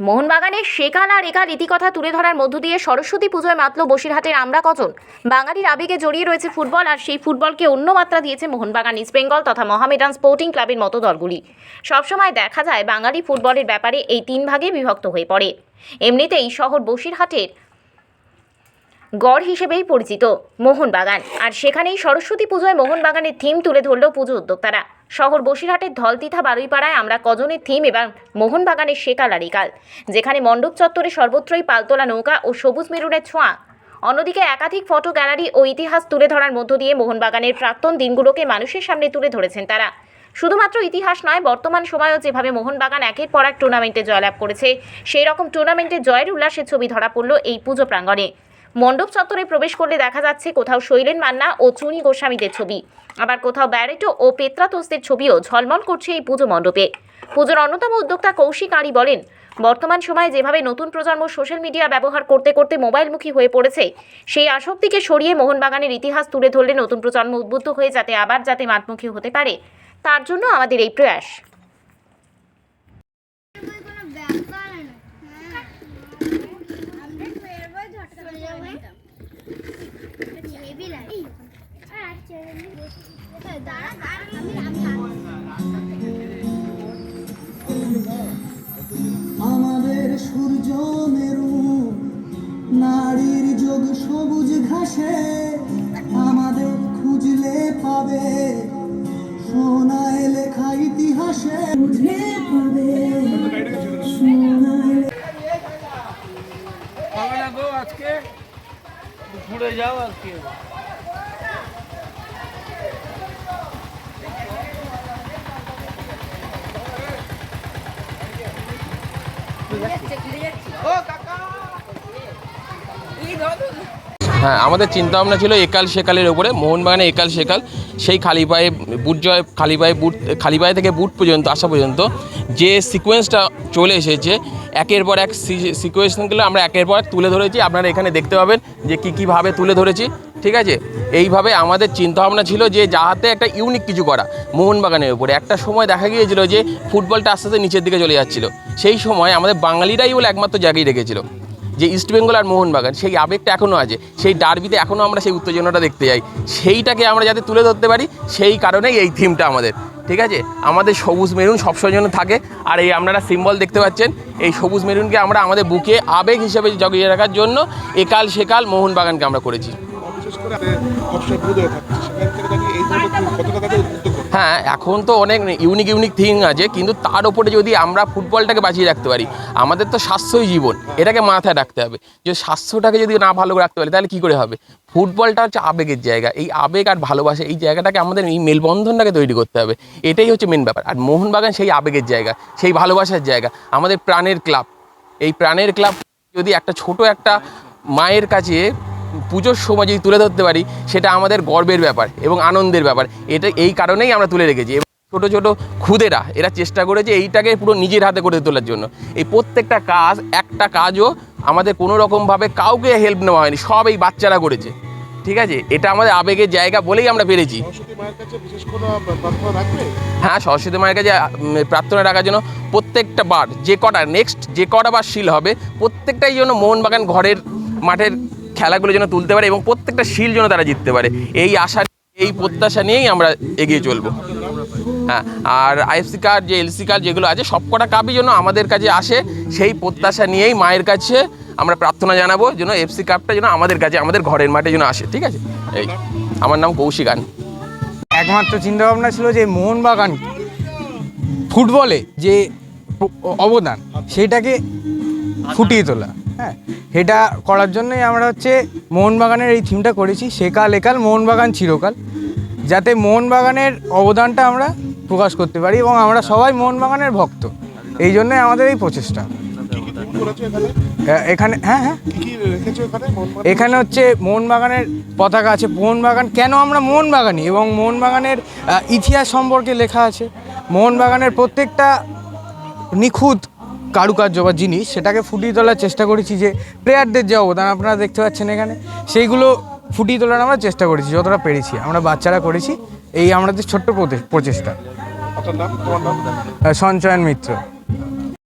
মোহনবাগানের সেকাল আর একাল ইতিকথা তুলে ধরার মধ্য দিয়ে সরস্বতী পুজোয় মাতল বসিরহাটের আমরা কজন। বাঙালির আবেগে জড়িয়ে রয়েছে ফুটবল, আর সেই ফুটবলকে অন্য মাত্রা দিয়েছে মোহনবাগান, ইস্ট বেঙ্গল তথা মোহামেডান স্পোর্টিং ক্লাবের মতো দলগুলি। সবসময় দেখা যায় বাঙালি ফুটবলের ব্যাপারে এই তিন ভাগে বিভক্ত হয়ে পড়ে। এমনিতেই শহর বসিরহাটের গড় হিসেবেই পরিচিত মোহনবাগান, আর সেখানেই সরস্বতী পুজোয় মোহনবাগানের থিম তুলে ধরল পুজো উদ্যোক্তারা। শহর বসিরহাটের ধলতিথা বারুইপাড়ায় আমরা কজনের থিম এবং মোহনবাগানের সেকাল আর একাল, যেখানে মণ্ডপ চত্বরে সর্বত্রই পালতোলা নৌকা ও সবুজ মেরুনের ছোঁয়া। অন্যদিকে একাধিক ফটো গ্যালারি ও ইতিহাস তুলে ধরার মধ্য দিয়ে মোহনবাগানের প্রাক্তন দিনগুলোকে মানুষের সামনে তুলে ধরেছেন তারা। শুধুমাত্র ইতিহাস নয়, বর্তমান সময়েও যেভাবে মোহনবাগান একের পর এক টুর্নামেন্টে জয়লাভ করেছে, সেই রকম টুর্নামেন্টে জয়ের উল্লাসের ছবি ধরা পড়ল এই পুজো প্রাঙ্গণে। মণ্ডপ চত্বরে প্রবেশ করলে দেখা যাচ্ছে কোথাও শৈলেন মান্না ও চুনি গোস্বামীদের ছবি, আবার কোথাও ব্যারেটো ও পেত্রাতোসদের ছবিও ঝলমল করছে এই পুজো মণ্ডপে। পুজোর অন্যতম উদ্যোক্তা কৌশিক আড়ি বলেন, বর্তমান সময়ে যেভাবে নতুন প্রজন্ম সোশ্যাল মিডিয়া ব্যবহার করতে করতে মোবাইলমুখী হয়ে পড়েছে, সেই আসক্তিকে সরিয়ে মোহনবাগানের ইতিহাস তুলে ধরলে নতুন প্রজন্ম উদ্বুদ্ধ হয়ে আবার যাতে মাঠমুখী হতে পারে, তার জন্য আমাদের এই প্রয়াস। আমাদের সূর্য মেরু নারীর যোগ সবুজ ঘাসে, আমাদের খুঁজলে পাবে সোনায় লেখা ইতিহাসে, খুঁজলে পাবে সোনায়। আজকে ঘুরে যাও আজকে। হ্যাঁ, আমাদের চিন্তাভাবনা ছিল একাল সেকালের ওপরে, মোহনবাগানে একাল সেকাল, সেই খালি পায়ে বুট জয়, খালি পায়ে থেকে বুট পর্যন্ত আসা পর্যন্ত যে সিকোয়েন্সটা চলে এসেছে, একের পর এক সিকোয়েন্সগুলো আমরা একের পর এক তুলে ধরেছি। আপনারা এখানে দেখতে পাবেন যে কীভাবে তুলে ধরেছি, ঠিক আছে। এইভাবে আমাদের চিন্তাভাবনা ছিল যে যাহাতে একটা ইউনিক কিছু করা মোহনবাগানের উপরে। একটা সময় দেখা গিয়েছিল যে ফুটবলটা আস্তে আস্তে নিচের দিকে চলে যাচ্ছিল, সেই সময় আমাদের বাঙালিরাই বলে একমাত্র জায়গায় রেখেছিল যে ইস্টবেঙ্গল আর মোহনবাগান, সেই আবেগটা এখনও আছে, সেই ডার্বিতে এখনও আমরা সেই উত্তেজনাটা দেখতে যাই। সেইটাকে আমরা যাতে তুলে ধরতে পারি, সেই কারণেই এই থিমটা আমাদের, ঠিক আছে। আমাদের সবুজ মেরুন সবসময় জন্য থাকে, আর এই আপনারা সিম্বল দেখতে পাচ্ছেন, এই সবুজ মেরুনকে আমরা আমাদের বুকে আবেগ হিসেবে জগিয়ে রাখার জন্য একাল সেকাল মোহনবাগানকে আমরা করেছি। হ্যাঁ, এখন তো অনেক ইউনিক থিং আছে, কিন্তু তার উপরে যদি আমরা ফুটবলটাকে বাঁচিয়ে রাখতে পারি, আমাদের তো স্বাস্থ্যই জীবন, এটাকে মাথায় রাখতে হবে। যে স্বাস্থ্যটাকে যদি না ভালো রাখতে পারি তাহলে কী করে হবে। ফুটবলটা হচ্ছে আবেগের জায়গা, এই আবেগ আর ভালোবাসা এই জায়গাটাকে আমাদের এই মেলবন্ধনটাকে তৈরি করতে হবে, এটাই হচ্ছে মেন ব্যাপার। আর মোহনবাগান সেই আবেগের জায়গা, সেই ভালোবাসার জায়গা, আমাদের প্রাণের ক্লাব। এই প্রাণের ক্লাব যদি একটা ছোট একটা মায়ের কাছে পুজোর সময় যদি তুলে ধরতে পারি, সেটা আমাদের গর্বের ব্যাপার এবং আনন্দের ব্যাপার। এটা এই কারণেই আমরা তুলে রেখেছি। ছোটো ছোটো খুদেরা এরা চেষ্টা করেছে এইটাকে পুরো নিজের হাতে করে তোলার জন্য। এই প্রত্যেকটা কাজ, একটা কাজও আমাদের কোনো রকমভাবে কাউকে হেল্প নেওয়া হয়নি, সব এই বাচ্চারা করেছে, ঠিক আছে। এটা আমাদের আবেগের জায়গা বলেই আমরা পেরেছি। হ্যাঁ, সরস্বতী মায়ের কাছে প্রার্থনা রাখার জন্য প্রত্যেকটা বার যে কটা বার শিল হবে, প্রত্যেকটাই জন্য মোহনবাগান ঘরের মাঠের খেলাগুলো যেন তুলতে পারে এবং প্রত্যেকটা শিল যেন তারা জিততে পারে, এই আশা, এই প্রত্যাশা নিয়েই আমরা এগিয়ে চলবো। হ্যাঁ, আর আইএফসি কার্ড, যে এলসি কার্ড যেগুলো আছে, সবকটা কাপই যেন আমাদের কাছে আসে, সেই প্রত্যাশা নিয়েই মায়ের কাছে আমরা প্রার্থনা জানাবো যেন এফসি কাপটা যেন আমাদের কাছে, আমাদের ঘরের মাঠে যেন আসে, ঠিক আছে। এই আমার নাম কৌশিক আন। একমাত্র চিন্তাভাবনা ছিল যে মোহনবাগান ফুটবলে যে অবদান, সেটাকে ফুটিয়ে তোলা। হ্যাঁ, এটা করার জন্যই আমরা মোহনবাগানের এই থিমটা করেছি, সেকাল একাল মোহনবাগান চিরকাল, যাতে মোহনবাগানের অবদানটা আমরা প্রকাশ করতে পারি এবং আমরা সবাই মোহনবাগানের ভক্ত, এই জন্যই আমাদের এই প্রচেষ্টা। এখানে এখানে মোহনবাগানের পতাকা আছে, মোহনবাগান কেন আমরা মোহনবাগানি, এবং মোহনবাগানের ইতিহাস সম্পর্কে লেখা আছে। মোহনবাগানের প্রত্যেকটা নিখুঁত কারুকার্য বা জিনিস, সেটাকে ফুটিয়ে তোলার চেষ্টা করেছি। যে প্লেয়ারদের যে অবদান আপনারা দেখতে পাচ্ছেন এখানে, সেইগুলো ফুটিয়ে তোলার আমরা চেষ্টা করেছি যতটা পেরেছি, আমরা বাচ্চারা করেছি। এই আমাদের ছোট্ট প্রচেষ্টা। সঞ্চয়ন মিত্র।